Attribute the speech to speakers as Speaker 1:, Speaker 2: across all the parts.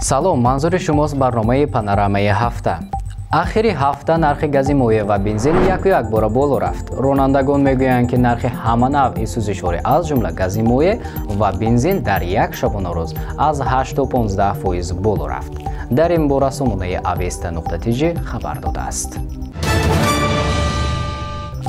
Speaker 1: салом, манзури шумост барномаи панорамаи ҳафта. Ахири ҳафта нархи гази моеъ ва бензин як бора боло рафт. Ронандагон мегӯянд ки нархи ҳама навъи сӯзишворӣ аз ҷумла гази моеъ ва бензин дар як шабона рӯз аз 8 то 15% боло рафт. Дар ин бора сомонаи Avesta.tg хабар додааст.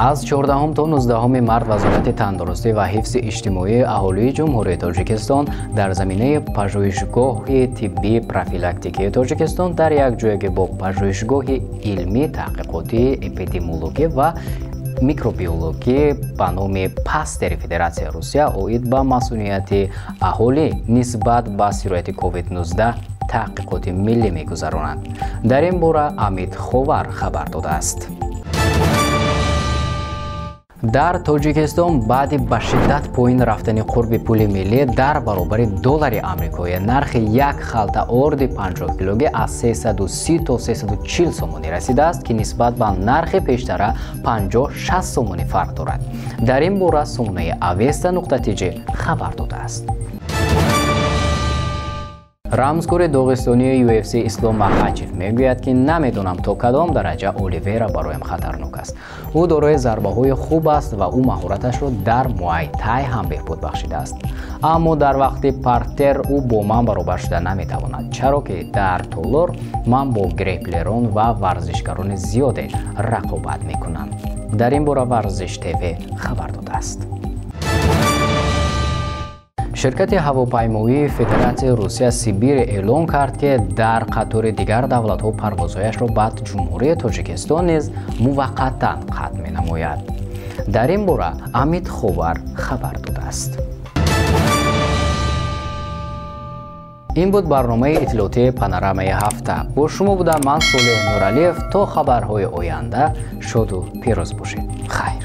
Speaker 1: аз 14 то 19 март вазорати тандурустӣ ва ҳифзи иҷтимоии аҳолии ҷумҳурии Тоҷикистон дар заминаи пажӯҳишгоҳи тиббии профилактикии Тоҷикистон дар якҷоягӣ бо пажӯҳишгоҳи илмии таҳқиқотии эпидемиологӣ ва микробиологӣ ба номи Пастери Федератсияи Русия оид ба масъулияти аҳолӣ нисбат ба сирояти COVID-19 таҳқиқоти миллӣ мегузаронад. Дар ин бора Амид Ховар хабар додааст. дар Тоҷикистон баъди ба шиддат поин рафтани қурби пули миллӣ дар баробари доллари амрикоӣ нархи як халта орди 50 килогӣ аз 330 то 340 сомонӣ расидааст, ки нисбат ба нархи пештара 50-60 сомонӣ фарқ дорад. дар ин бора сомонаи Avesta.tg хабар додааст. рамзкори доғистонии UFC Ислом Махачев мегӯяд ки намедонам то кадом дараҷа Оливера бароям хатарнок аст. ӯ дорои зарбаҳои хуб аст ва ӯ маҳораташро дар Муай-Тай ҳам беҳбуд бахшидааст. аммо дар вақти партер ӯ бо ман баробар шуда наметавонад, чаро ки дар толор ман бо греплерон ва варзишгарони зиёде рақобат мекунам. дар ин бора Варзиш ТВ хабар додааст. ширкати ҳавопаймоии Федератсияи Русия Сибир эълон кард, ки дар қатори дигар давлатҳо парвозҳояшро ба ҷумҳурии Тоҷикистон низ муваққатан қатъ менамояд. дар ин бора Амид Ховар хабар додааст. ин буд барномаи иттилоотии панорамаи ҳафта. бо шумо будам ман Солеҳ Нуралиев. то хабарҳои оянда шоду пирӯз бошед. хайр.